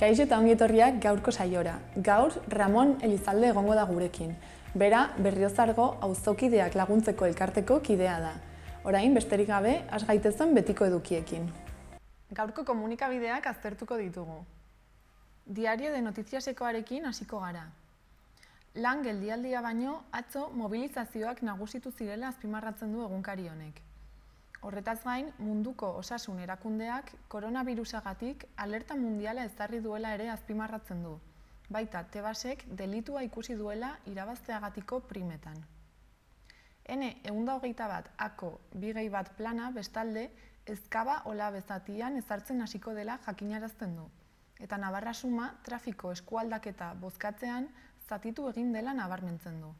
Kaixo eta ongi etorriak gaurko saiora. Gaur Ramon Elizalde egongo da gurekin. Bera, Berriozargo auzokideak laguntzeko elkarteko kidea da. Orain, besterik gabe, has gaitezen betiko edukiekin. Gaurko komunikabideak aztertuko ditugu. Diario de Notiziasekoarekin hasiko gara. Lan geldialdia baino, atzo mobilizazioak nagusitu zirela azpimarratzen du egunkari honek. Horretaz gain, munduko osasun erakundeak koronavirusagatik alerta mundiala ezarri duela ere azpimarratzen du. Baita, Tebasek delitua ikusi duela irabazteagatiko primetan. N121 ako 2-1 plana bestalde ezkaba ola bezatian ezartzen hasiko dela jakinarazten du. Eta Navarra Suma trafiko eskualdaketa bozkatzean zatitu egin dela nabarmentzen du.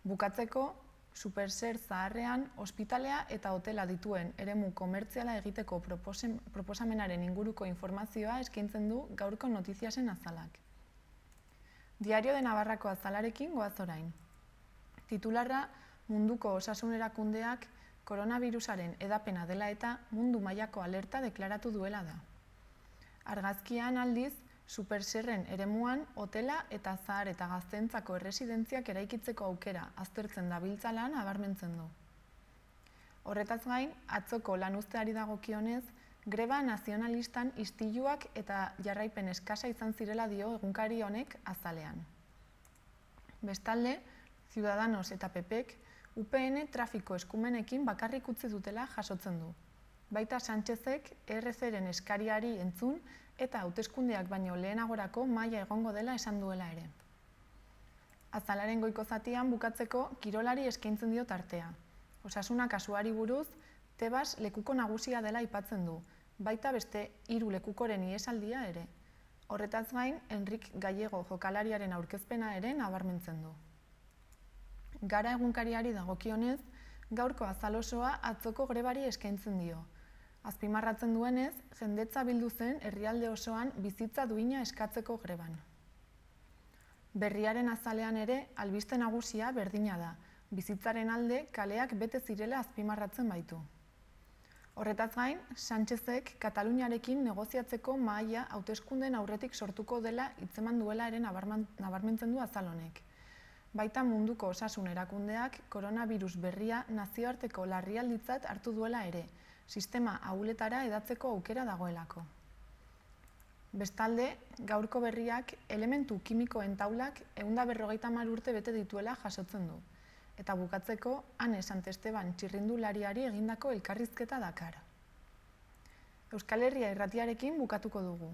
Bukatzeko, Superser zaharrean ospitalea eta hotela dituen eremu komertziala egiteko proposamenaren inguruko informazioa eskaintzen du gaurko notiziasen azalak. Diario de Navarrako azalarekin goaz orain. Titularra munduko osasun erakundeak koronavirusaren edapena dela eta mundu mailako alerta deklaratu duela da. Argazkian aldiz, Superserren eremuan hotela eta zahar eta gazteentzako erresidentziak eraikitzeko aukera aztertzen dabiltzala nabarmentzen du. Horretaz gain, atzoko lanuzteari dagokionez, greba nazionalistan istiluak eta jarraipen eskasa izan zirela dio egunkari honek azalean. Bestalde, Ciudadanos eta PPek UPN trafiko eskumenekin bakarrik utzi dutela jasotzen du. Baita Sánchezek ERC-ren eskariari entzun eta hauteskundeak baino lehenagorako maila egongo dela esan duela ere. Azalaren goiko zatian bukatzeko kirolari eskaintzen dio tartea. Osasuna kasuari buruz, Tebas lekuko nagusia dela aipatzen du, baita beste 3 lekukoren ihesaldia ere. Horretaz gain, Enrik Gallego jokalariaren aurkezpena ere nabarmentzen du. Gara egunkariari dagokionez, gaurko azal osoa atzoko grebari eskaintzen dio. Azpimarratzen duenez, jendetza bildu zen herrialde osoan bizitza duina eskatzeko greban. Berriaren azalean ere, albiste nagusia berdina da, bizitzaren alde kaleak bete zirela azpimarratzen baitu. Horretaz gain, Sánchezek Kataluniarekin negoziatzeko mahaia hauteskundeen aurretik sortuko dela hitzeman duela ere nabarmentzen du azal honek. Baita munduko osasun erakundeak koronavirus berria nazioarteko larrialditzat hartu duela ere, sistema ahuletara edatzeko aukera dagoelako. Bestalde, gaurko berriak elementu kimikoen taulak 150 urte bete dituela jasotzen du. Eta bukatzeko, Ane Santesteban txirrindulariari egindako elkarrizketa dakar. Euskal Herria irratiarekin bukatuko dugu.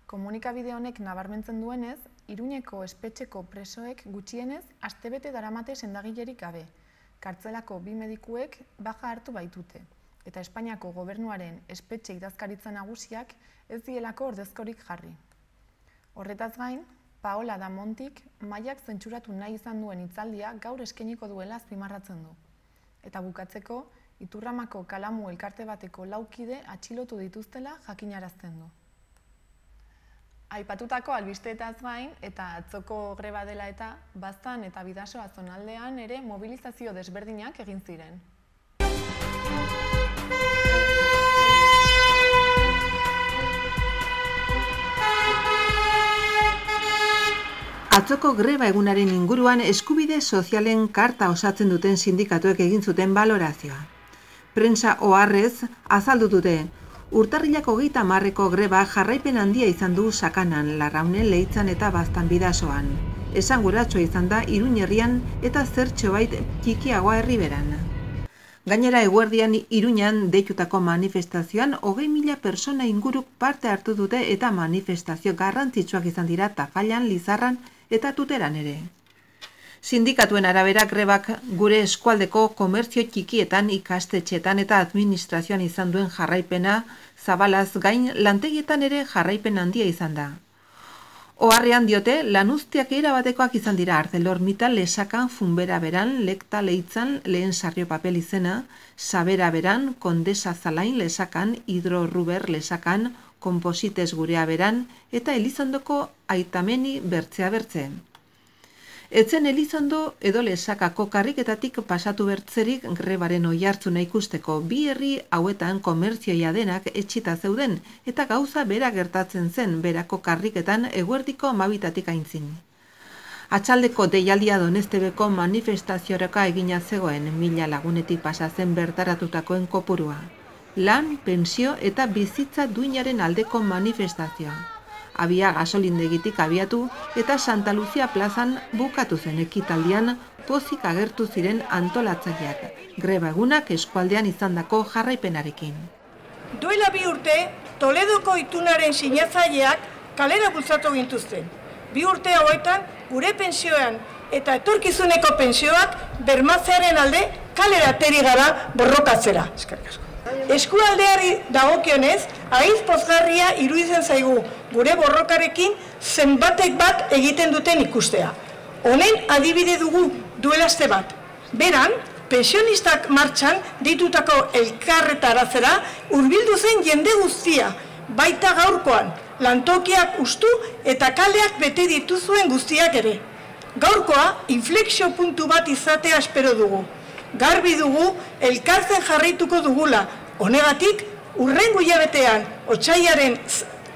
Komunikabide honek nabarmentzen duenez, Iruñeko espetxeko presoek gutxienez astebete daramate sendagilerik gabe. Kartzelako 2 medikuek baja hartu baitute. Eta Espainiako gobernuaren espetxe idazkaritza nagusiak ez dielako ordezkorik jarri. Horretaz gain, Paola Damontik mailak zentsuratu nahi izan duen hitzaldia gaur eskainiko duela azpimarratzen du. Eta bukatzeko, Iturramako Kalamu elkarte bateko 4 kide atxilotu dituztela jakinarazten du. Aipatutako albisteetaz gain eta atzoko greba dela eta Baztan eta Bidasoa zonaldean ere mobilizazio desberdinak egin ziren. Atzoko greba egunaren inguruan eskubide sozialen karta osatzen duten sindikatuek egin zuten balorazioa. Prentsa oharrez azaldu dute, urtarrilako 30ko greba jarraipen handia izan du Sakanan, Larraunen, Leitzan eta Baztan Bidasoan. Esanguratsua izan da Iruñ herrian eta zertxobait txikiagoa Erriberan. Gainera eguerdian Iruñan deitutako manifestazioan 20.000 persona inguruk parte hartu dute eta manifestazio garrantzitsuak izan dira Tafallan, Lizarran eta Tuteran ere. Sindikatuen arabera grebak gure eskualdeko komertzio txikietan, ikastetxeetan eta administrazioan izan duen jarraipena zabalaz gain lantegietan ere jarraipen handia izan da. Oharrean diote, lanuztiak erabatekoak izan dira ArcelorMittal Lesakan, Funbera beran, Lekta Leitzan, Lehen Sarrio Papel izena, Sabera beran, Kondesa Zalain Lesakan, Hidroruber Lesakan, Konposites Gurea beran eta Elizondoko Aitameni Bertzea bertze. Etzen Elizondo edo Lesakako karriketatik pasatu bertzerik grebaren oihartzuna ikusteko. Bi herri hauetan komertzioia denak etxita zeuden eta gauza bera gertatzen zen berako karriketan eguerdiko 12 aintzin. Atxaldeko deialdia Donestebeko manifestazioareka egina zegoen 1000 lagunetik pasa zen bertaratutakoen kopurua. Lan, pentsio eta bizitza duinaren aldeko manifestazioa. Abia gasolindegitik abiatu eta Santa Lucia plazan bukatu zen ekitaldian pozik agertu ziren antolatzaileak, greba egunak eskualdean izandako jarraipenarekin. Duela 2 urte, Toledoko itunaren sinatzaileak kalera bultzatu gintuzten. 2 urte hauetan, gure pensioan eta etorkizuneko pensioak bermatzearen alde kalera ateri gara borrokatzera. Eskualdeari dagokionez, haiz pozgarria iruditzen zaigu gure borrokarekin zenbatek bat egiten duten ikustea. Honen adibide dugu duela aste bat. Beran, pensionistak martxan ditutako elkarretaratzera hurbildu zen jende guztia, baita gaurkoan, lantokiak ustu eta kaleak bete dituzuen guztiak ere. Gaurkoa inflexio puntu bat izatea espero dugu. Garbi dugu elkartzen jarraituko dugula. Honegatik, hurrengo hilabetean, otsailaren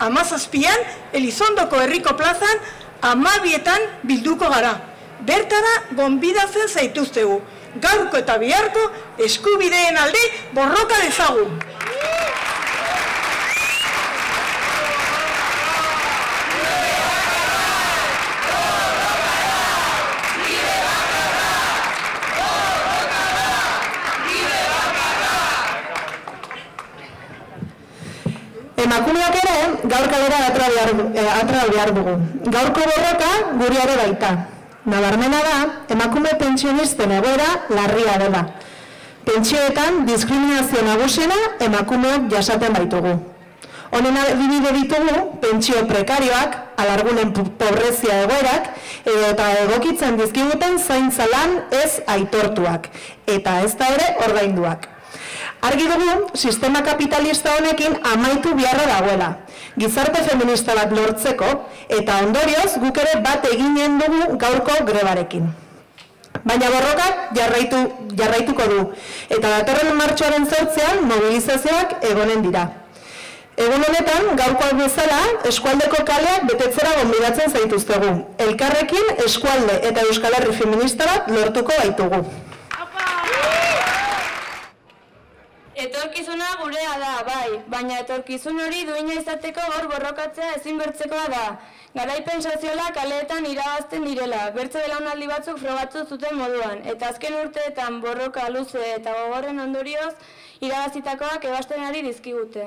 17an, Elizondoko herriko plazan 12etan bilduko gara. Bertara gonbidatzen zaituztegu. Gaurko eta biharko eskubideen alde borroka dezagun. Emakumeak ere, gaur kalera atra behar dugu. Gaurko borroka guri ere baita. Nabarmena da, emakume pentsionisten egoera larria dela. Pentsioetan diskriminazio nagusiena emakumeok jasaten baitugu. Honen adibide ditugu, pentsio prekarioak, alargunen pobrezia egoerak, eta egokitzen dizkiguten zaintza lan ez aitortuak, eta ez da ere ordainduak. Argi dugu, sistema kapitalista honekin amaitu beharra dagoela, gizarte feminista bat lortzeko, eta ondorioz guk ere bat eginen dugu gaurko grebarekin. Baina borrokak jarraituko du, eta datorren martxoaren 8ean mobilizazioak egonen dira. Egun honetan, gaurkoak bezala, eskualdeko kaleak betetzera gonbidatzen zaituztegu. Elkarrekin eskualde eta Euskal Herri feminista bat lortuko baitugu. Etorkizuna gurea da, bai, baina etorkizun hori duina izateko gaur borrokatzea ezinbertzekoa da. Garaipen soziala kaleetan irabazten direla, bertze belaunaldi batzuk frogatu zuten moduan, eta azken urteetan borroka luze eta gogorren ondorioz irabazitakoak ebasten ari dizkigute.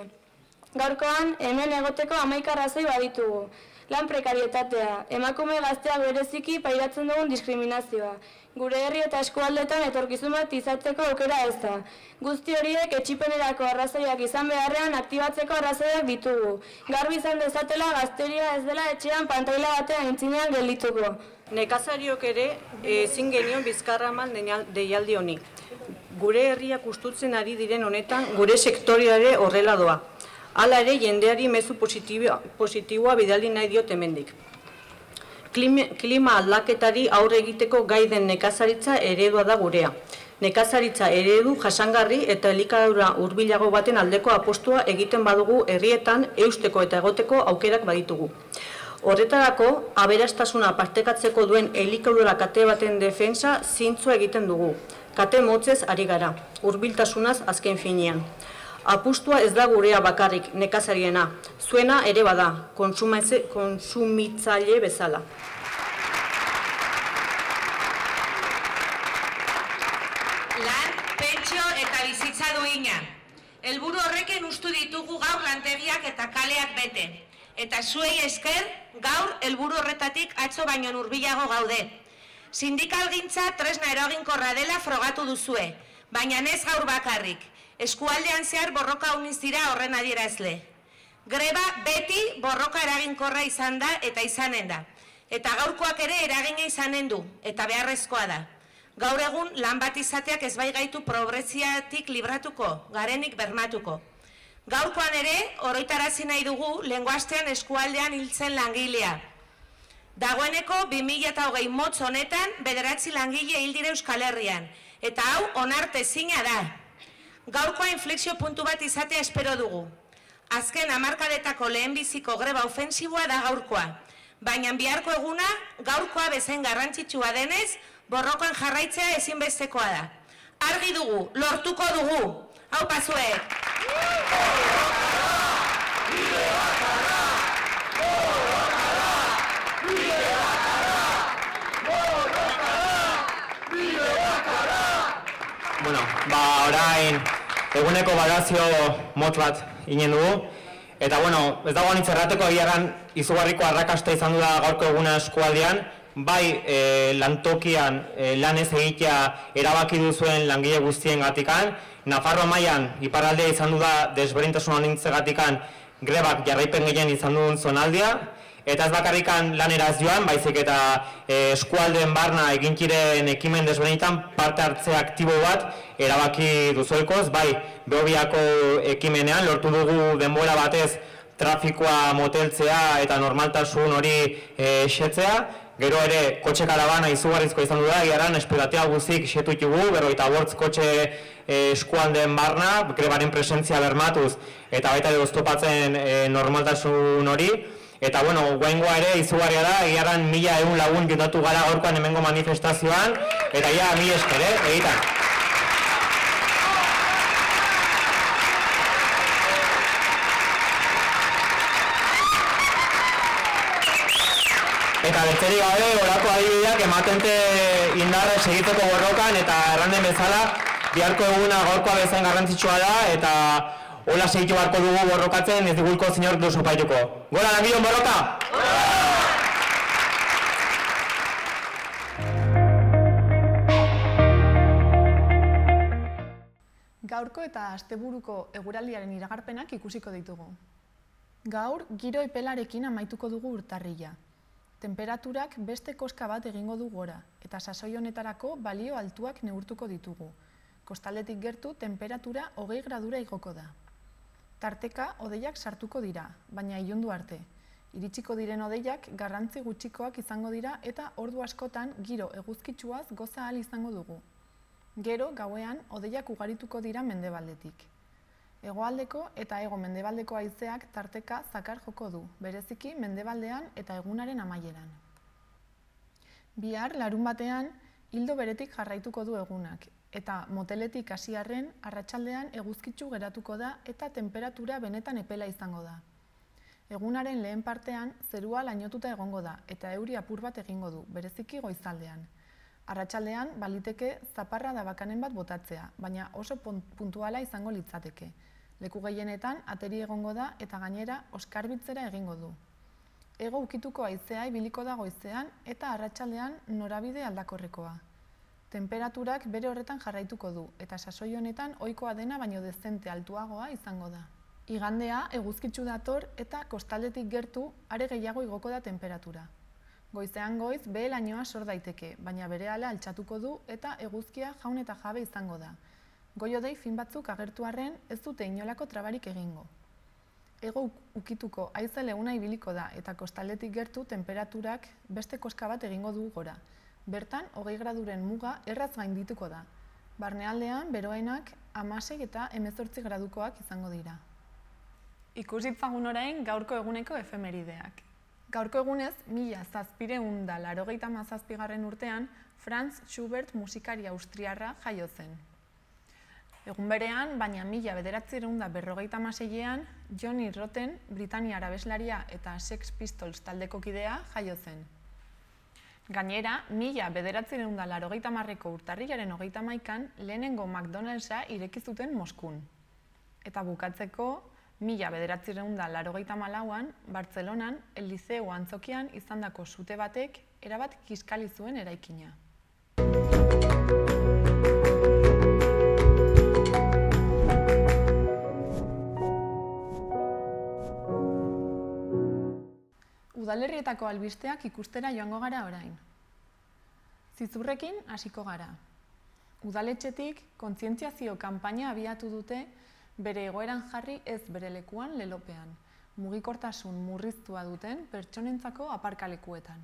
Gaurkoan, hemen egoteko 11 arrazoi baditugu. Lan prekarietatea, emakume gazteak bereziki pairatzen dugun diskriminazioa. Gure herri eta eskualdetan etorkizun bat izatzeko aukera ez da. Guzti horiek etxipenerako arrazoiak izan beharrean aktibatzeko arrazoiak ditugu. Garbi izan dezatela gazteria ez dela etxean pantaila batean aintzinean geldituko. Nekazariok ere ezin genion bizkarra eman deialdi honi. Gure herriak ustutzen ari diren honetan gure sektorea ere horrela doa. Hala ere jendeari mezu positiboa bidali nahi diot hemendik. Klima aldaketari aurre egiteko gai den nekazaritza eredua da gurea. Nekazaritza eredu jasangarri eta elikadura hurbilago baten aldeko apostua egiten badugu herrietan eusteko eta egoteko aukerak baditugu. Horretarako, aberastasuna partekatzeko duen elikadura kate baten defensa zintzoa egiten dugu. Kate motzez ari gara, hurbiltasunaz azken finean. Apustua ez da gurea bakarrik nekazariena, zuena ere bada, kontsumitzaile bezala. Lan, pentsio eta bizitza duina. Helburu horrekin ustu ditugu gaur lantegiak eta kaleak bete. Eta zuei esker, gaur helburu horretatik atzo baino hurbilago gaude. Sindikalgintza tresna eraginkorra dela frogatu duzue, baina ez gaur bakarrik. Eskualdean zehar borroka uniz dira horren adierazle. Greba beti borroka eraginkorra izan da eta izanen da. Eta gaurkoak ere eragina izanen du, eta beharrezkoa da. Gaur egun lan bat izateak ez bai gaitu pobreziatik libratuko, garenik bermatuko. Gaurkoan ere, oroitarazi nahi dugu, lehengo astean eskualdean hiltzen langilea. Dagoeneko 2020 motz honetan 9 langile hil dire Euskal Herrian, eta hau onartezina da. Gaurkoa inflexio puntu bat izatea espero dugu. Azken hamarkadetako lehenbiziko greba ofensiboa da gaurkoa, baina biharko eguna gaurkoa bezain garrantzitsua denez, borrokan jarraitzea ezinbestekoa da. Argi dugu, lortuko dugu. Hau pazuek! Bueno, orain eguneko balorazio motz bat inen dugu. Eta, ez dago anitz errateko egiaran izugarriko arrakasta izan du da gaurko eguna eskualdean, bai lantokian lan ez egitea erabaki duzuen langile guztien gatikan, Nafarroa mailan iparraldea izan du da desberdintasun honintzegatikan grebak jarraipen gehien izan duen zonaldia, eta ez bakarrikan laneraz joan, baizik eta eskualdeen barna eginkiren ekimen desberdinetan parte hartze aktibo bat erabaki duzuelkoz, bai Behobiako ekimenean lortu dugu denbora batez trafikoa moteltzea eta normaltasun hori xetzea, gero ere kotxe karabana izugarrizko izan du da, egiaran esperatia guzik xetu ditugu, 45 kotxe eskualdeen barna, grebaren presentzia bermatuz eta baita ere oztopatzen normaltasun hori. Eta, guaingoa ere izugarria da, egiaran 1100 lagun juntatu gara gaurkoan hemengo manifestazioan, eta ja, 1000 esker, egitan. Eta betzerik gabe, orako adibideak ematente indarra segitzeko borrokan, eta erranden bezala, biharko eguna gaurkoa bezain garrantzitsua da, eta hola segitu beharko dugu borrokatzen, ez digulko zinor duzupaituko. Gora, langileon borroka! Gaurko eta asteburuko eguraldiaren iragarpenak ikusiko ditugu. Gaur, giro epelarekin amaituko dugu urtarrila. Temperaturak beste koska bat egingo du gora, eta sasoi honetarako balio altuak neurtuko ditugu. Kostaldetik gertu, temperatura 20 gradura igoko da. Tarteka, hodeiak sartuko dira, baina ilundu arte. Iritsiko diren hodeiak garrantzi gutxikoak izango dira eta ordu askotan giro eguzkitsuaz goza ahal izango dugu. Gero, gauean, hodeiak ugarituko dira mendebaldetik. Hegoaldeko eta hego-mendebaldeko haizeak tarteka zakar joko du, bereziki mendebaldean eta egunaren amaieran. Bihar, larunbatean, ildo beretik jarraituko du egunak, eta moteletik hasiarren arratsaldean eguzkitsu geratuko da eta temperatura benetan epela izango da. Egunaren lehen partean, zerua lainotuta egongo da eta euri apur bat egingo du, bereziki goizaldean. Arratsaldean, baliteke zaparra da bakanen bat botatzea, baina oso puntuala izango litzateke. Leku gehienetan ateri egongo da eta gainera oskarbitzera egingo du. Hego ukituko haizea ibiliko da goizean eta arratsaldean norabide aldakorrekoa. Temperaturak bere horretan jarraituko du eta sasoi honetan ohikoa dena baino dezente altuagoa izango da. Igandea eguzkitsu dator eta kostaldetik gertu are gehiago igoko da temperatura. Goizean goiz behe-lainoa sor daiteke, baina berehala altxatuko du eta eguzkia jaun eta jabe izango da. Goi-hodei fin batzuk agertu arren ez dute inolako trabarik egingo. Hego ukituko haize leguna ibiliko da eta kostaldetik gertu temperaturak beste koska bat egingo du gora. Bertan, 20 graduren muga erraz gaindituko da. Barnealdean, beroenak 16 eta 18 gradukoak izango dira. Ikusitzagun orain gaurko eguneko efemerideak. Gaurko egunez, 1787 urtean, Franz Schubert musikari austriarra jaio zen. Egun berean, baina 1956ean, Johnny Rotten, Britaniar abeslaria eta Sex Pistols taldeko kidea jaio zen. Gainera, 1980ko urtarrilaren 31an lehenengo McDonald'sa ireki zuten Moskun. Eta bukatzeko, 1984an, Bartzelonan, El Liceo antzokian izandako sute batek erabat kiskali zuen eraikina. Udalerrietako albisteak ikustera joango gara orain. Zizurrekin hasiko gara. Udaletxetik kontzientziazio kanpaina abiatu dute bere egoeran jarri ez bere lekuan lelopean, mugikortasun murriztua duten pertsonentzako aparkalekuetan.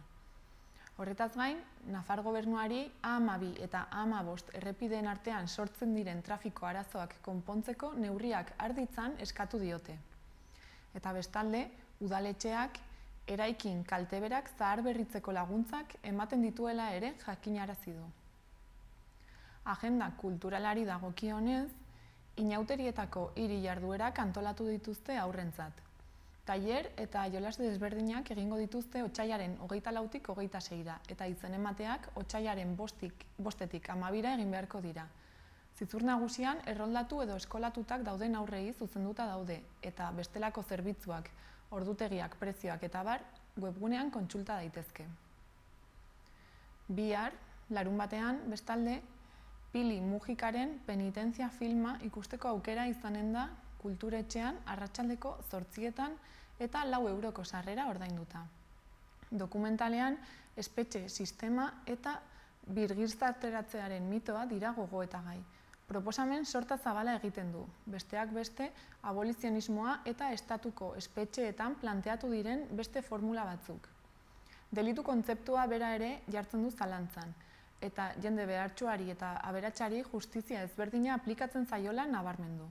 Horretaz gain, Nafar gobernuari A12 eta A15 errepideen artean sortzen diren trafiko arazoak konpontzeko neurriak har ditzan eskatu diote. Eta bestalde, udaletxeak eraikin kalteberak zaharberritzeko laguntzak ematen dituela ere jakinarazi du. Agenda kulturalari dagokionez, inauterietako hiri jarduerak antolatu dituzte aurrentzat. Tailer eta jolas desberdinak egingo dituzte otsailaren 24tik 26ra eta izen emateak otsailaren 5tik 12ra egin beharko dira. Zizur nagusian erroldatu edo eskolatutak dauden aurrei zuzenduta daude eta bestelako zerbitzuak, ordutegiak, prezioak eta bar webgunean kontsulta daitezke. Bihar, larunbatean, bestalde, Pili Mujikaren penitentzia filma ikusteko aukera izanen da kulturetxean arratsaldeko 8etan eta 4 euroko sarrera ordainduta. Dokumentalean espetxe sistema eta birgizarteratzearen mitoa dira gogoetagai. Proposamen sorta zabala egiten du, besteak beste abolizionismoa eta estatuko espetxeetan planteatu diren beste formula batzuk. Delitu kontzeptua bera ere jartzen du zalantzan, eta jende behartsuari eta aberatsari justizia ezberdina aplikatzen zaiola nabarmendu.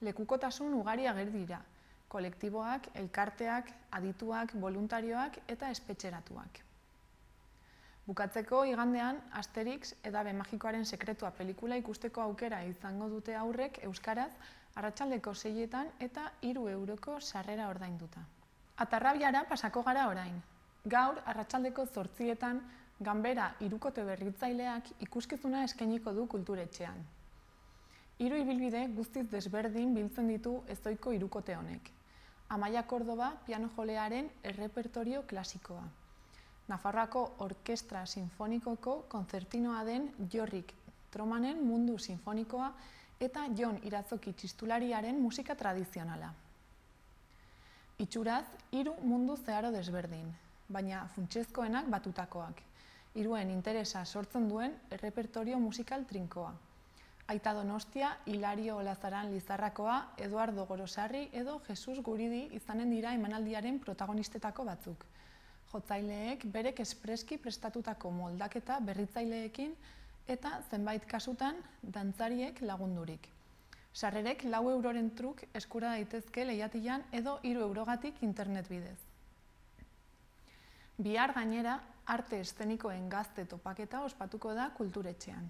Lekukotasun ugari ager dira, kolektiboak, elkarteak, adituak, voluntarioak eta espetxeratuak. Bukatzeko igandean Asterix edabe magikoaren sekretua pelikula ikusteko aukera izango dute aurrek euskaraz arratsaldeko 6etan eta 3 euroko sarrera ordainduta. Atarrabiara pasako gara orain. Gaur arratsaldeko 8etan Ganbera hirukote berritzaileak ikuskizuna eskainiko du kulturetxean. 3 ibilbide guztiz desberdin biltzen ditu ezohiko hirukote honek. Amaia Kordoba pianojolearen errepertorio klasikoa. Nafarroako Orkestra Sinfonikoko kontzertinoa den Jorrik Tromanen mundu sinfonikoa eta Jon Irazoki txistulariaren musika tradizionala. Itxuraz, 3 mundu zeharo desberdin, baina funtsezkoenak batutakoak. 3en interesa sortzen duen errepertorio musikal trinkoa. Aita Donostia, Hilario Olazaran Lizarrakoa, Eduardo Gorosarri edo Jesus Guridi izanen dira emanaldiaren protagonistetako batzuk. Jotzaileek berek espreski prestatutako moldaketa berritzaileekin eta zenbait kasutan dantzariek lagundurik. Sarrerek 4 euroren truk eskura daitezke lehiatilan edo 3 eurogatik internet bidez. Bihar gainera, arte eszenikoen gazte topaketa ospatuko da kulturetxean.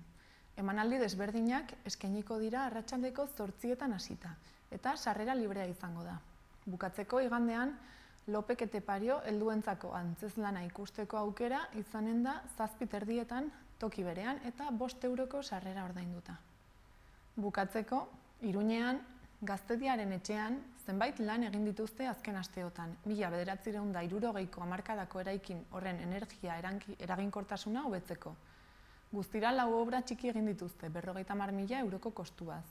Emanaldi desberdinak eskainiko dira arratsaldeko 8etan hasita, eta sarrera librea izango da. Bukatzeko igandean, Lopek Etepario helduentzako antzezlana ikusteko aukera izanen da 7:30 toki berean eta 5 euroko sarrera ordainduta. Bukatzeko, Iruñean, Gaztediaren etxean, zenbait lan egin dituzte azken asteotan, 1960ko hamarkadako eraikin horren energia eraginkortasuna hobetzeko. Guztira 4 obra txiki egin dituzte, 50.000 euroko kostuaz.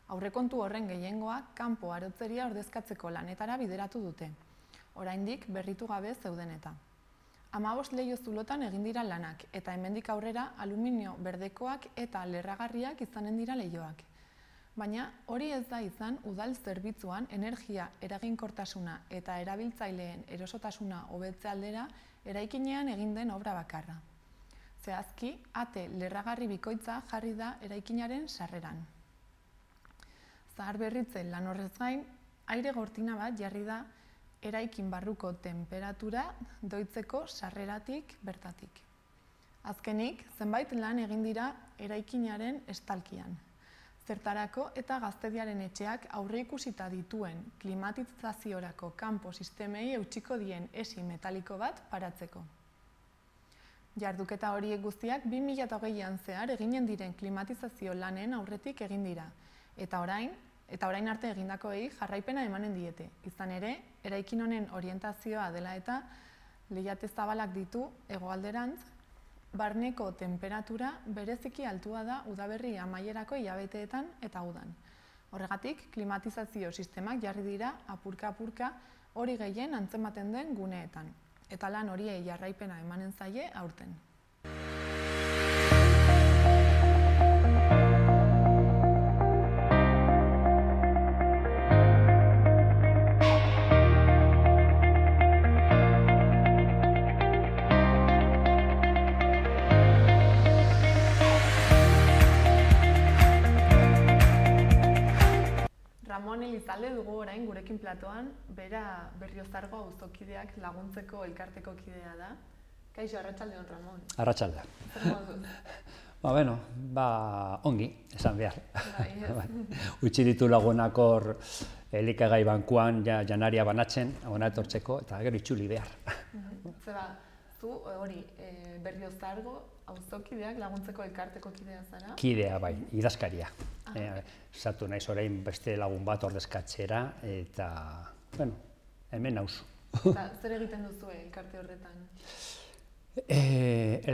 Aurrekontu horren gehiengoa kanpo arotzeria ordezkatzeko lanetara bideratu dute. Oraindik berritu gabe zeuden eta. 15 leiho zulotan egin dira lanak, eta hemendik aurrera aluminio berdekoak eta lerragarriak izanen dira leihoak. Baina hori ez da izan udal zerbitzuan energia eraginkortasuna eta erabiltzaileen erosotasuna hobetze aldera eraikinean egin den obra bakarra. Zehazki, ate lerragarri bikoitza jarri da eraikinaren sarreran. Zaharberritze lan horrez gain, aire gortina bat jarri da eraikin barruko temperatura doitzeko sarreratik bertatik. Azkenik, zenbait lan egin dira eraikinaren estalkian. Zertarako eta Gaztediaren etxeak aurreikusita dituen klimatizaziorako kanpo sistemei eutsiko dien esi metaliko bat paratzeko. Jarduketa horiek guztiak 2020an zehar eginen diren klimatizazio lanen aurretik egin dira, eta orain arte egindakoei jarraipena emanen diete. Izan ere, eraikin honen orientazioa dela eta lehiate zabalak ditu hegoalderantz, barneko temperatura bereziki altua da udaberri amaierako hilabeteetan eta udan. Horregatik, klimatizazio sistemak jarri dira apurka-apurka hori gehien antzematen den guneetan. Eta lan horiei jarraipena emanen zaie aurten. bestalde dugu orain gurekin platoan, bera Berriozargo auzokideak laguntzeko elkarteko kidea da. Kaixo, arratsaldeon Ramon. Arratsaldeon. Ongi, esan behar. Utsi ditu lagunak hor elikagai bankuan janaria banatzen, hona etortzeko, eta gero itzuli behar. Zeba, zu hori Berriozargo auzokideak laguntzeko elkarteko kidea zara? Kidea, bai, idazkaria. Zatu naiz orain beste lagun bat ordezkatzera, eta, hemen nauzu. Zer egiten duzu elkarte horretan?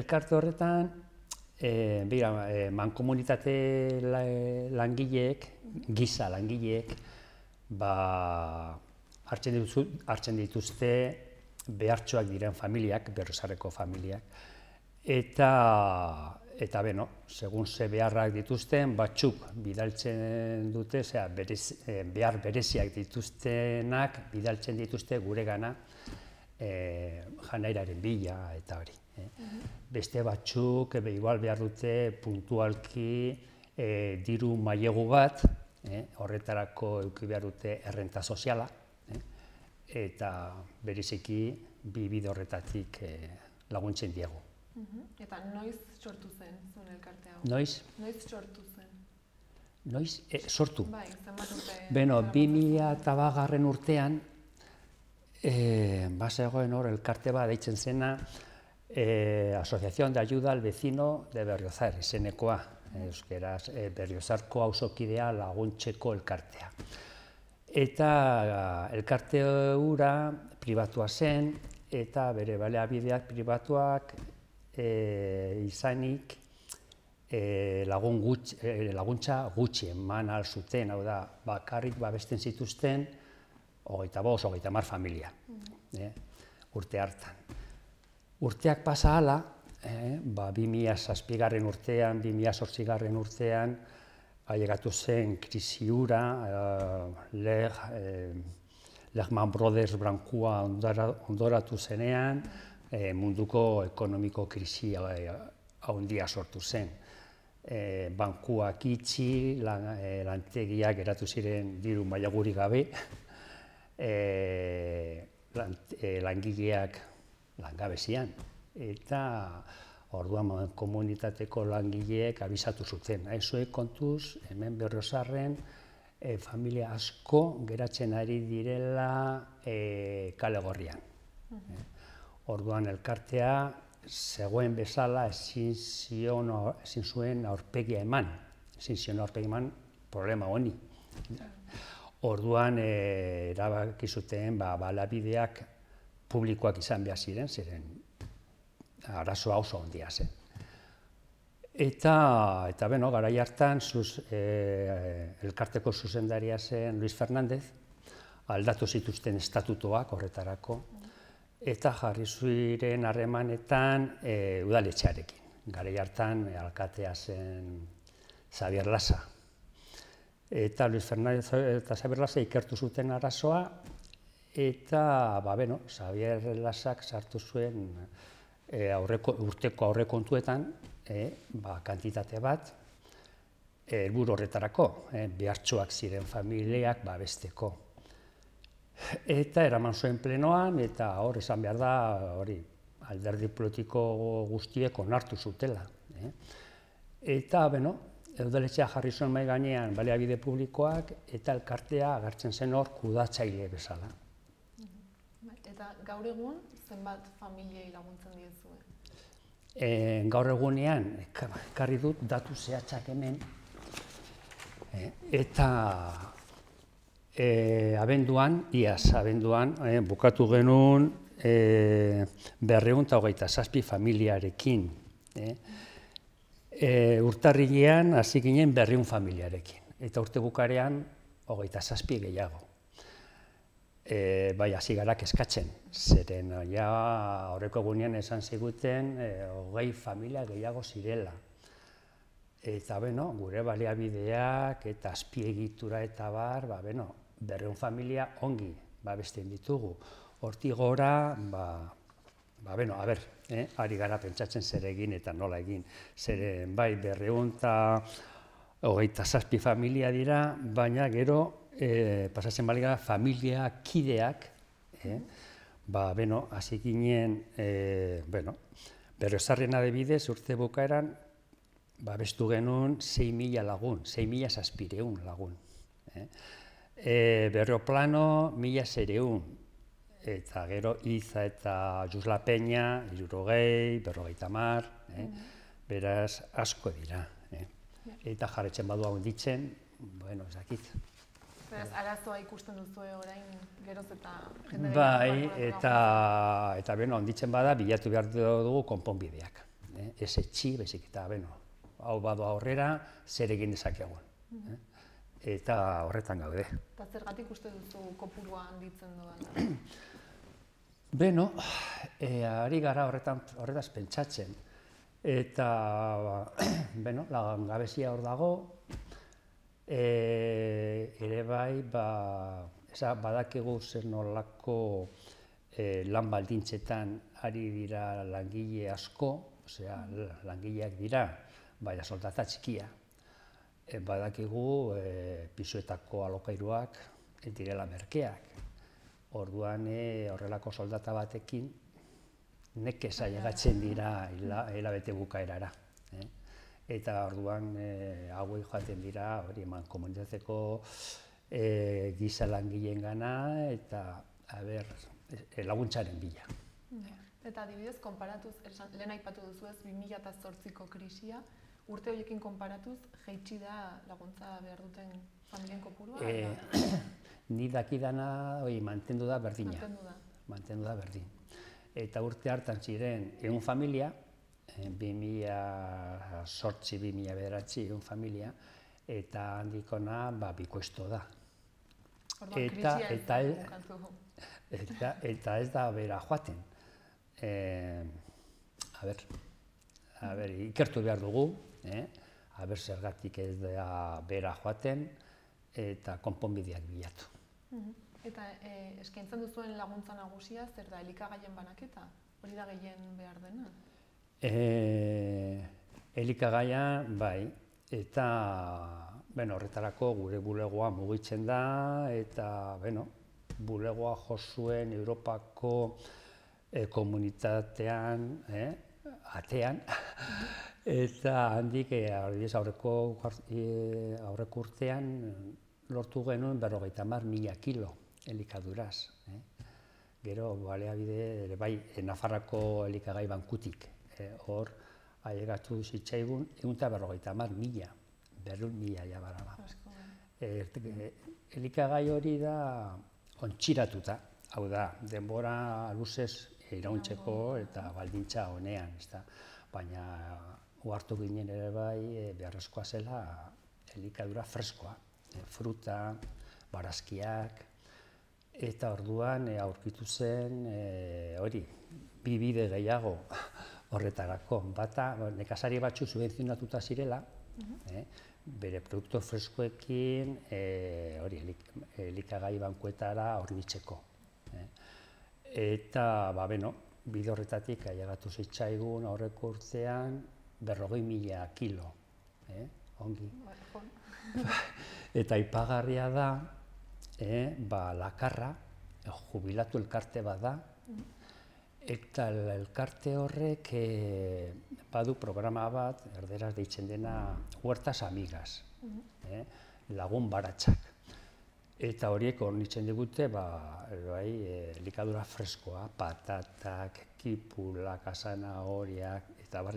Elkarte horretan, mankomunitate langileek, giza langileek, hartzen dituzte behartxoak diren familiak, Berriozarreko familiak, eta segun ze beharrak dituzten, batzuk bidaltzen dute, behar bereziak dituztenak bidaltzen dituzte guregana janairaren bila eta hori. Beste batzuk igual behar dute puntualki diru mailegu bat, horretarako eduki behar dute errenta soziala, eta bereziki bi bide horretatik laguntzen diegu. Eta noiz sortu zen zuen elkarte hau? Noiz? Noiz sortu zen? Noiz sortu? Bai, zenbat urte? 2008 urtean, bazegoen hor elkarte bat deitzen zena Asociación de Ayuda al Vecino de Berriozar, izenekoa, euskeraz Berriozarko auzokidea laguntzeko elkartea. Eta elkarte hura pribatua zen, eta bere baliabideak pribatuak izanik laguntza gutxi eman ahal zuten, hau da, bakarrik babesten zituzten 25-30 familia, urte hartan. Urteak pasa hala, 2007 urtean, 2008 urtean, ailegatu zen krisi hura, Lehman Brothers Brankua ondoratu zenean, munduko ekonomiko krisi handia sortu zen. Bankuak itxi, lantegiak geratu ziren diru mailagurik gabe, langileak langabezian, eta orduan komunitateko langileek abisatu zuten. Zuek kontuz, hemen Berriozarren familia asko geratzen ari direla kale gorrian. Orduan elkartea zegoen bezala ezin zuen aurpegia eman, problema honi. Orduan erabaki zuten baliabideak publikoak izan behar ziren, ziren arazoa oso handia zen. Eta garai hartan elkarteko zuzendaria zen Luis Fernández, aldatu zituzten estatutoak horretarako, eta jarri ziren harremanetan udaletxearekin. Garai hartan alkatea zen Xabier Lasa. Eta Luis Fernández eta Xabier Lasa ikertu zuten arazoa, eta Xabier Lasak sartu zuen urteko aurrekontuetan kantitate bat helburu horretarako, behartxoak ziren familiak babesteko. Eta eraman zuen plenoan, eta hor esan behar da, alderdi politiko guztiek onartu zutela. Eta, udaletxea jarri zuen mahai gainean baliabide publikoak, eta elkartea agertzen zen hor kudatzaile bezala. Eta gaur egun, zenbat familiei laguntzen diezue? Gaur egunean, ekarri dut datu zehatzak hemen, eta iaz abenduan, bukatu genuen 227 familiarekin. Urtarrilean hasi ginen 200 familiarekin, eta urte bukarean 27 gehiago. Bai, hasi gara kezkatzen, zeren aurreko egunean esan ziguten 20 familia gehiago zirela. Eta gure baliabideak eta azpiegitura eta bar, 200 familia ongi babesten ditugu. Hortik gora, ari gara pentsatzen zer egin eta nola egin. Zeren bai 227 familia dira, baina gero pasatzen baliga, familia, kideak, hasi ginen, berrezarren adibidez, urte bukaeran, bestu genuen 6.000 lagun, 6.600 lagun. Berroplano, 1.600, eta gero Iza eta Jusla Peña, 60, 50, beraz asko dira. Eta jarretzen badu hau ditzen, ez dakit. Beraz, arazoa ikusten duzu orain geroz eta jende gehiago. Bai, eta onditzen bada, bilatu behar dugu konponbideak. Ez etxi, bezik eta, hau badu aurrera, zer egin dezakegun. Eta horretan gaude. Eta zergatik uste duzu kopurua handitzen doan? Ari gara horretaz pentsatzen. Eta, langabezia hor dago, ere bai, badakigu zer nolako lan baldintzetan ari dira langile asko, langileak dira, baina soldata txikia. Badakigu pisuetako alokairuak direla merkeak. Orduan horrelako soldata batekin nekez ailegatzen dira hilabete bukaerara. Eta orduan hauei joaten dira komunitateko giza langileen gana eta laguntzaren bila. Eta adibidez, konparatuz, lehen aipatu duzu ez 2008ko krisia, urte horiekin konparatuz, jaitsi da laguntza behar duten familien kopurua? Ni dakidana mantendu da berdina. Mantendu da berdin. Eta urte hartan ziren 100 familia, 2008-2009 100 familia, eta handikona bikoiztu da. Eta ez da bera joaten. Ikertu behar dugu, zergatik ez da bera joaten, eta konponbideak bilatu. Eta eskaintzen duzuen laguntza nagusia, zer da, elikagaien banaketa? Hori da gehien behar dena? Elikagaia, bai, eta horretarako gure bulegoa mugitzen da, eta bulegoa jo zuen Europako komunitatean, atean, eta handik aurreko urtean lortu genuen 50.000 kilo elikaduraz. Gero, baliabide, bai, Nafarrako elikagai bankutik, hor ailegatu zitzaigun 150.000, 200.000 jabara. Elikagai hori da ontxiratuta, hau da, denbora luzez irauntzeko eta baldintza honean, baina uhartu ginen ere bai beharrezkoa zela elikadura freskoa, fruta, barazkiak, eta orduan aurkitu zen hori, bi bide gehiago horretarako. Bata, nekazari batzu subentzionatuta zirela, bere produktu freskoekin elikagai bankuetara hornitzeko. Eta, bide horretatik ailegatu zitzaigun aurreko urtean 40.000 kilo. Ongi. Eta aipagarria da, Lakarra, jubilatu elkarte bat da, eta elkarte horrek badu programa bat, erderaz deitzen dena Huertas Amigas, lagun baratxak. Eta horiek hornitzen digute, elikadura freskoa, patatak, kipulak, zanahoriak, eta bar.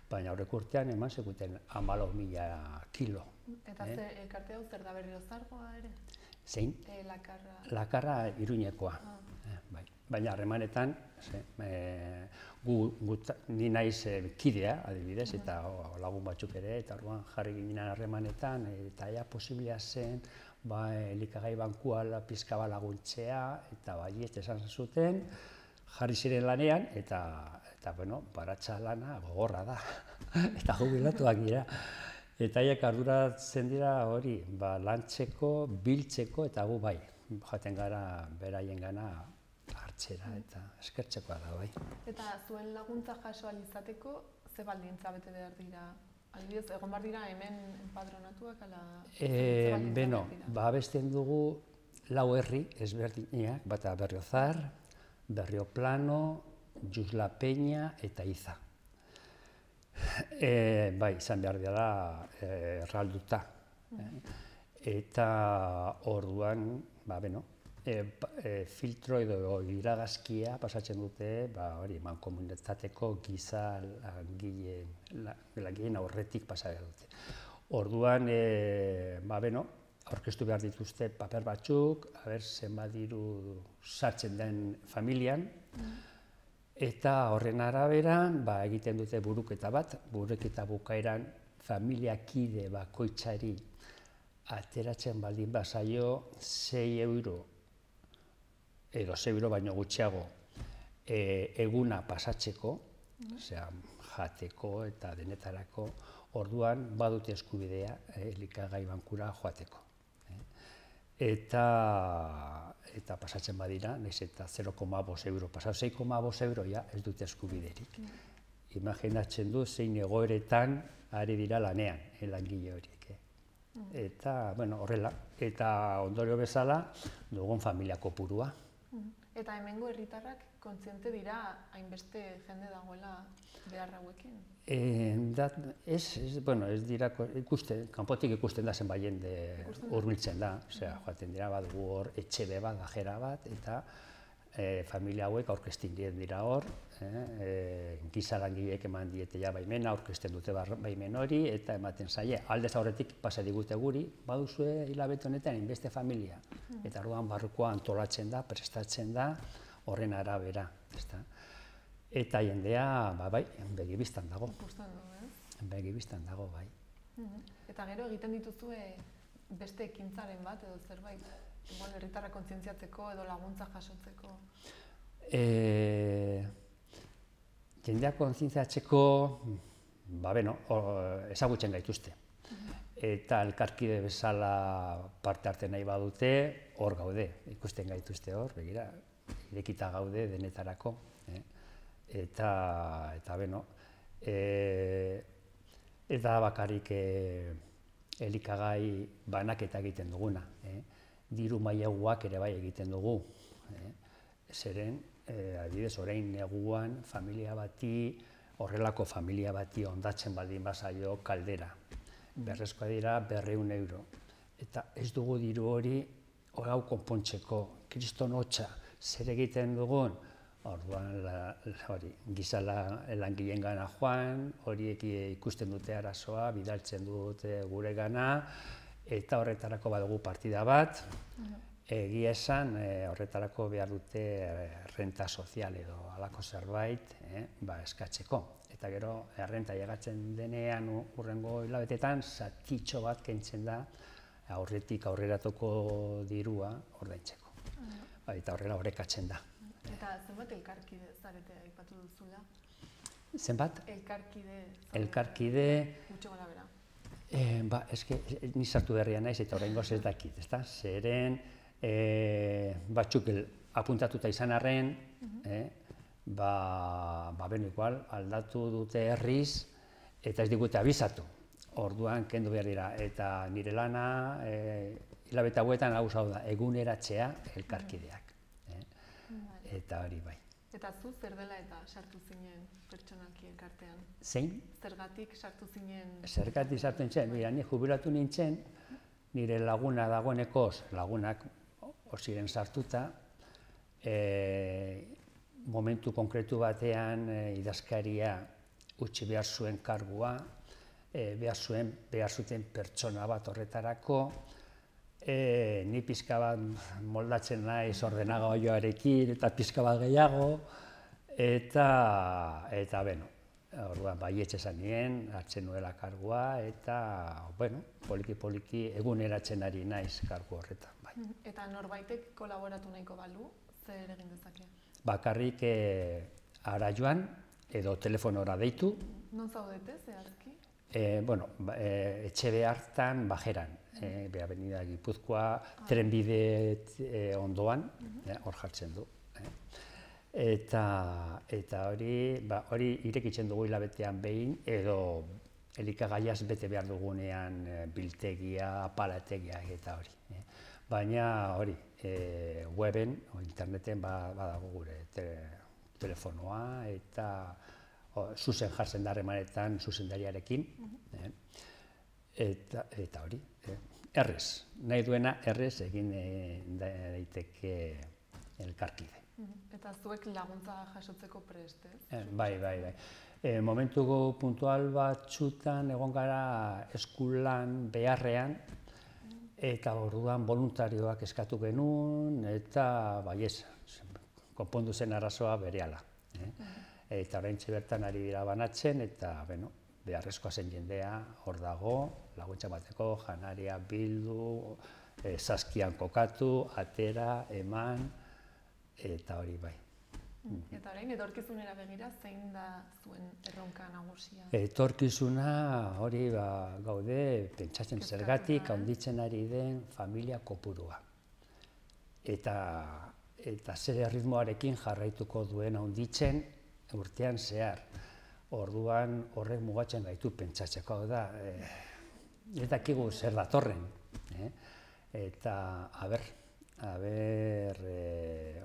Baina aurreko urtean eman zekuten 14.000 kilo. Eta elkarte hau zer da Berrio Zargoa ere? Zein? Lakarra Iruñekoa. Baina harremanetan, ni naiz kidea, adibidez, eta lagun batzuk ere, eta orduan jarri ginen harremanetan, eta posiblea zen, elikagai bankua pizka laguntzea, eta baiet esan zuten, jarri ziren lanean, eta baratxa lana gogorra da, eta jubilatuak dira. Eta haiek arduratzen dira hori, lantzeko, biltzeko, eta gu bai, jaten gara beraien gana hartzera eta eskertzekoa da bai. Eta zuen laguntza jaso ahal izateko, ze baldintza bete behar dira Adibidez, egon bar dira hemen enpadronatuak ala... Beno, abesten dugu 4 herri ezberdinak, bata Berriozar, Berrioplano, Jusla Peña eta Iza. Bai, izan behar dira erralduta. Eta orduan, filtro edo iragazkia pasatzen dute, mankomunitateko giza langileen aurretik pasatzen dute. Orduan, aurkeztu behar dituzte paper batzuk, zenbat diru sartzen den familian, eta horren arabera egiten dute buruketa bat, buruketa bukaeran familiakide bakoitzari ateratzen baldin bazaio 6 euro, edo 6 euro baino gutxiago, eguna pasatzeko, jateko eta denetarako, orduan badute eskubidea elikagai bankura joateko. Eta pasatzen badira, nahiz eta 0,5 euro pasau, 6,5 euro ez dute eskubiderik. Imaginatzen du zein egoeretan ari dira lanean, langile horiek. Eta, horrela, eta ondorio bezala dugun familia kopurua. Eta hemengo herritarrak kontziente dira hainbeste jende dagoela behar hauekin? Ez dira, kanpotik ikusten da zenbait jende hurbiltzen da, joaten dira badugu hor etxe bat, gajera bat, eta familia hauek aurkezten dira hor, giza langileek eman diete baimena, aurkezten dute baimen hori, eta ematen zaie. Aldez aurretik pasa digute guri, baduzue hilabete honetan hainbeste familia. Eta orduan barrukoa antolatzen da, prestatzen da, horren arabera. Eta jendea, begibistan dago. Begibistan dago, bai. Eta gero egiten dituzue beste ekintzaren bat edo zerbait? Igual herritarra kontzientziatzeko edo laguntza jasotzeko? Jendea kontzientziatzeko, ezagutzen gaituzte. Eta elkarkide bezala parte hartzen nahi badute, hor gaude, ikusten gaituzte hor, begira, irekita gaude denetarako. Eta bakarrik elikagai banaketa egiten duguna. Diru maileguak ere bai egiten dugu. Zeren, adibidez, orain neguan familia bati, horrelako familia bati ondatzen baldin bazaio kaldera. Berrezkoa dira 200 euro. Eta ez dugu diru hori hau konpontzeko, kriston hotza, zer egiten dugun, orduan giza langileen gana joan, horiek ikusten dute arazoa, bidaltzen dute gure gana, eta horretarako badugu partida bat, egia esan horretarako behar dute renta sozial edo halako zerbait eskatzeko. Eta gero, errenta llegatzen denean hurrengo hilabetetan, zatitxo bat kentzen da aurretik aurreratoko dirua ordaintzeko. Eta horrela horrekatzen da. Eta zenbat elkarkide zarete aipatu duzula? Zenbat? Elkarkide. Elkarkide. Gutxo gora bera. Ni sartu berria naiz eta oraingoz ez dakit, ezta? Zeren batzuk apuntatuta izan arren, igual aldatu dute herriz eta ez digute abisatu. Orduan kendu behar dira, eta nire lana hilabete hauetan hau da, eguneratzea elkarkideak. Eta hori bai. Eta zu zer dela eta sartu zinen pertsonalki elkartean? Zein? Zergatik sartu zinen? Zergatik sartu nintzen, ni jubilatu nintzen, nire laguna dagoenekoz, lagunak ziren sartuta, momentu konkretu batean idazkaria utzi behar zuen kargua, behar zuten pertsona bat horretarako, ni pixka bat moldatzen naiz ordenagailuarekin eta pixka bat gehiago, eta orduan baietz esan nien, hartzen nuela kargua, eta poliki-poliki eguneratzen ari naiz kargu horretan. Eta norbaitek kolaboratu nahiko balu, zer egin dezake? Bakarrik ara joan, edo telefonora deitu. Non zaudete, zehazki? Etxe behartan bajeran, Avenida Gipuzkoa, trenbide ondoan, hor jartzen du. Eta hori irekitzen dugu hilabetean behin, edo elikagaiaz bete behar dugunean biltegia, apalategia eta hori. Baina hori, weben, interneten badago gure telefonoa eta zuzen jartzen da harremanetan zuzendariarekin. Eta hori, errez, nahi duena errez egin daiteke elkarkide. Eta zuek laguntza jasotzeko prest, ez? Bai. Momentu puntual batzutan egon gara eskulan beharrean, eta orduan voluntarioak eskatu genuen, eta baiez, konpondu zen arazoa berehala. Eta oraintxe bertan ari dira banatzen, eta beharrezkoa zen jendea hor dago, laguntza bateko, janaria bildu, saskian kokatu, atera, eman, eta hori bai. Eta orain, etorkizunera begira, zein da zuen erronka nagusia? Etorkizuna hori gaude, pentsatzen zergatik, handitzen ari den familia kopurua. Eta zer erritmoarekin jarraituko duen handitzen urtean zehar. Orduan horrek mugatzen gaitu pentsatzeko da, ez dakigu zer datorren. Eta,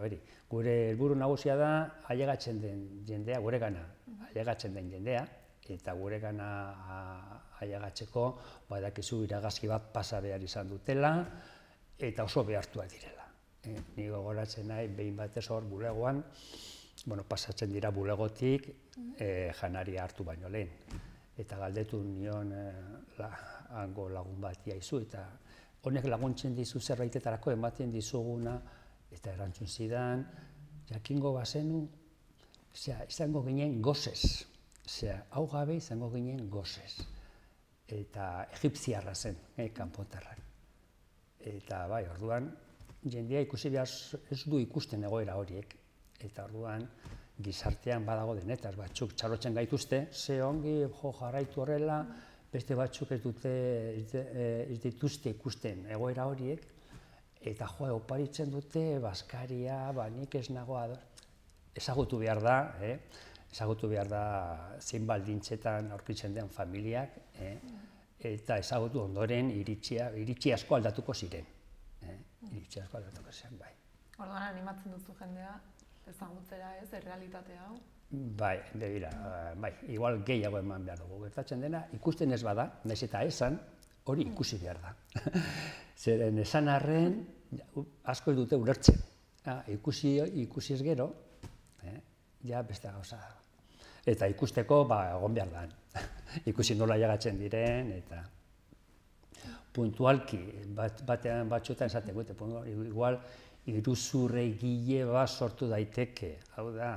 hori, gure helburu nagusia da ailegatzen den jendea, guregana ailegatzen den jendea, eta guregana ailegatzeko badakizu iragazki bat pasa behar izan dutela, eta oso behartuak direla. Ni gogoratzen nahi, behin batez hor bulegoan, pasatzen dira bulegotik janaria hartu baino lehen. Eta galdetu nion hango lagun bat iaizu, eta honek laguntzen dizu zerbaitetarako ematen dizuguna, eta erantzun zidan, jakingo bazenu, izango ginen gozez. Hau gabe izango ginen gozez. Eta egipziarra zen, kanpotarrak. Eta bai, orduan, jendea ikusi behar ez du ikusten egoera horiek. Eta orduan, gizartean badago denetaz batzuk txalotzen gaituzte, ze ongi jarraitu horrela, beste batzuk ez dituzte ikusten egoera horiek, eta oparitzen dute, Baskaria, nik ez nago ezagutu behar da, zein baldintzetan aurkitzen den familiak, eta ezagutu ondoren iritsi asko aldatuko ziren. Bai. Orduan animatzen duzu jendea, ezagutzera ez, errealitatea hau? Bai, igual gehiago eman behar dugu. Gertatzen dena, ikusten ez bada, nahiz eta esan, hori ikusi behar da. Zeren esan arren, asko ez dute ulertzen. Ikusi ez gero, ja beste gauza da. Eta ikusteko, egon behar da. Ikusi nola jagatzen diren, eta puntualki, batean batxotan esaten gute, igual, iruzurregile bat sortu daiteke. Hau da,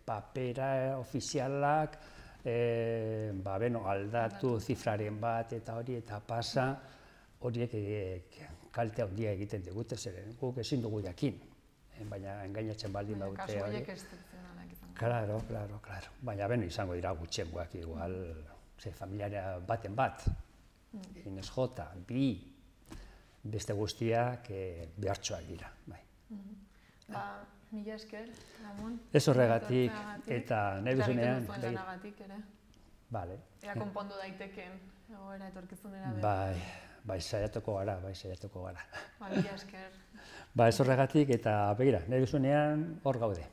papera ofizialak, aldatu zifraren bat eta hori, eta pasa, horiek kalte handia egiten digute, zeren guk ezin dugu jakin, baina engainatzen baldin baute hori. Kasu horiek excepzionalak izango. Claro. Baina izango dira gutxengoak igual, familiaria baten bat, Inez Jota, bi, beste guztiak behartxoak dira. Mila esker, Ramon. Ez horregatik, eta nahi duzunean... Eta egiten duzuen lanagatik ere. Bale. Ea konpondu daiteken, egoera etorkizunera behar. Bai, saiatuko gara. Mila esker. Ez horregatik, eta begira, nahi duzunean hor gaude.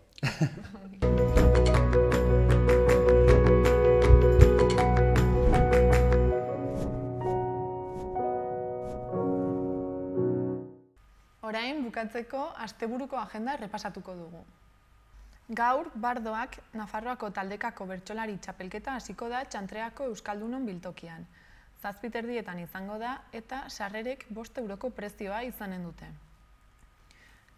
Orain, bukatzeko, asteburuko agenda errepasatuko dugu. Gaur, Bardoak, Nafarroako taldekako bertsolari txapelketa hasiko da Txantreako Euskaldunon biltokian. 7:30 izango da eta sarrerek 5 euroko prezioa izanen dute.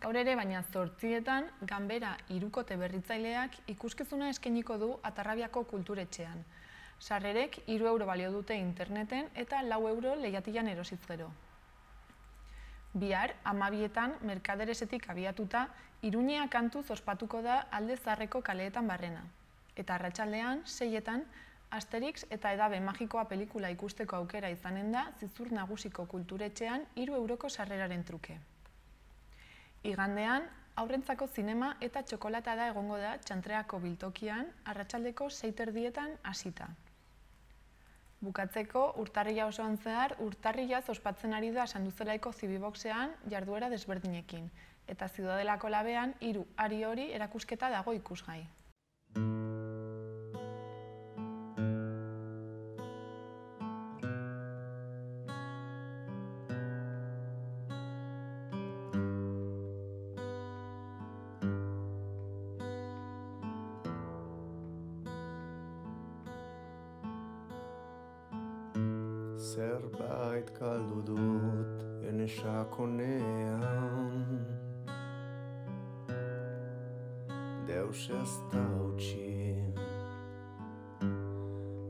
Gaur ere, baina 8:00 Ganbera hirukote berritzaileak ikuskizuna eskainiko du Atarrabiako kulturetxean. Sarrerek 3 euro balio dute interneten eta 4 euro lehiatilan erosiz gero. Bihar, 12:00 Merkaderesetik abiatuta, Iruñea kantuz ospatuko da Alde Zaharreko kaleetan barrena. Eta arratsaldean, 6:00 Asterix eta Edabe magikoa pelikula ikusteko aukera izanen da Zizur Nagusiko kulturetxean 3 euroko sarreraren truke. Igandean, aurrentzako zinema eta txokolatada egongo da Txantreako biltokian arratsaldeko 6:30 hasita. Bukatzeko, urtarrila osoan zehar, urtarrilaz ospatzen ari da Sanduzelaiko Zibiboxean jarduera desberdinekin, eta Ziudadelako labean 3 hari hori erakusketa dago ikusgai. Zerbait galdu dut ene sakonean, deus ez da utzi,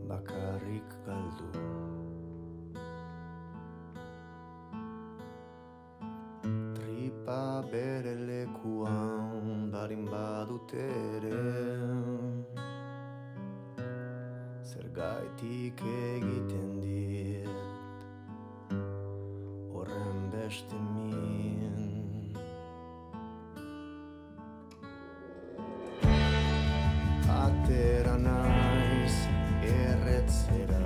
bakarrik galdu. Tripa bere lekuan barin badut ere, zergaitik egiten dit horren beste min. Atera naiz erretzera,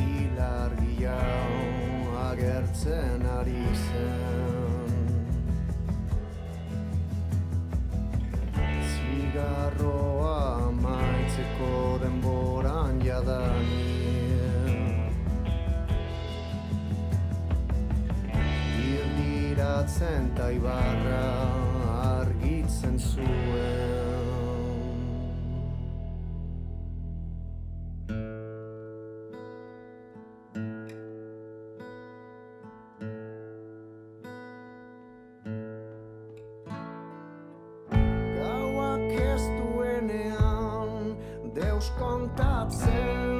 ilargia agertzen ari zen, zigarroa maitzeko denboran jadanik, irdiratzen ta ibarra argitzen zuen. Kontatzen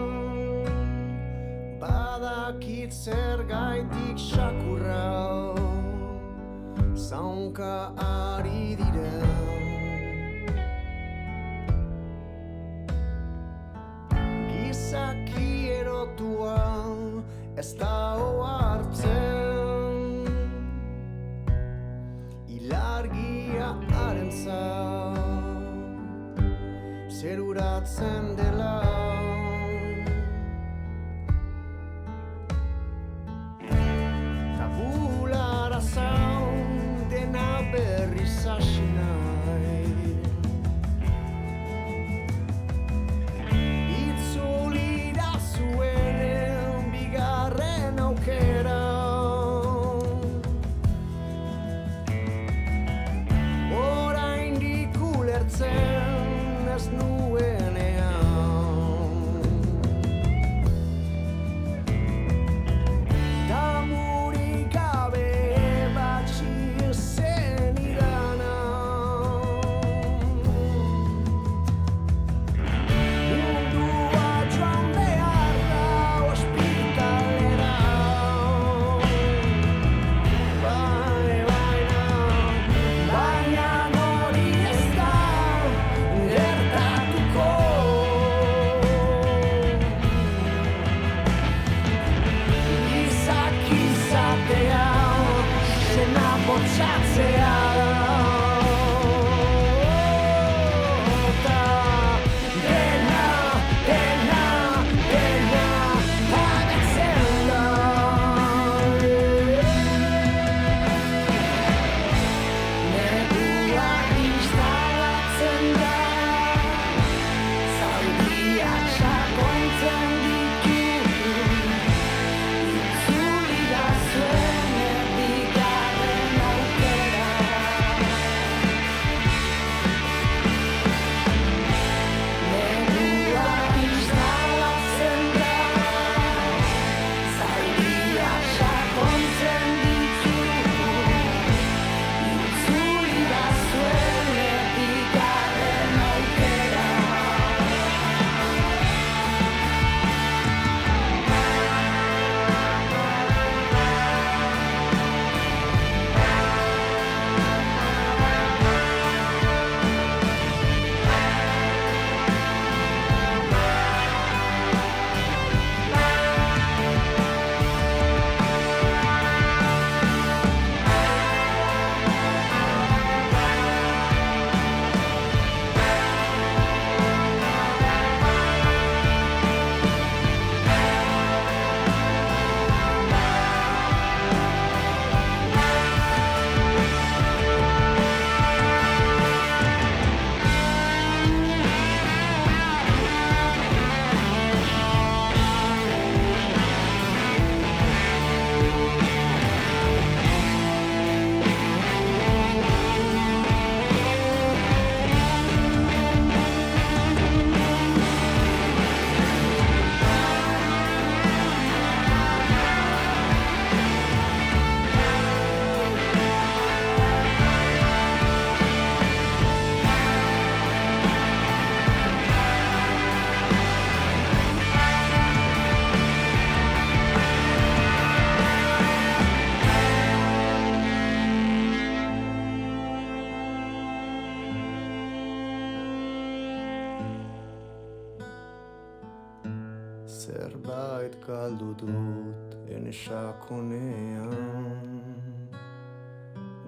badakit zergaitik sakurra zaunka ari diren, gizaki erotua ez da ohartzen, ilargia harentzat zeruratzen dela. Tabulara zaun dena berriz hasi nahi, itzulira zuenen bigarren aukera, oraindik ulertzen ez nuenean. Damurik gabe batxi zen idana, mundua joan behar da ospitalera, baina hori ez da gertatuko. Gizaki izatea, zena botxatzea, eta dena agertzen da. Negua instalatzen da, zauriak sakontzen ditu, itzuli da zuen bigarren aukera. zerbait galdu dut ene sakonean.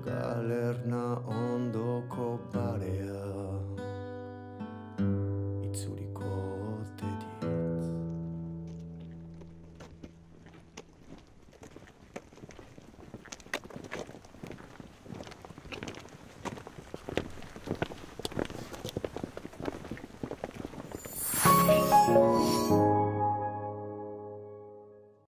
Galerna ondoko parea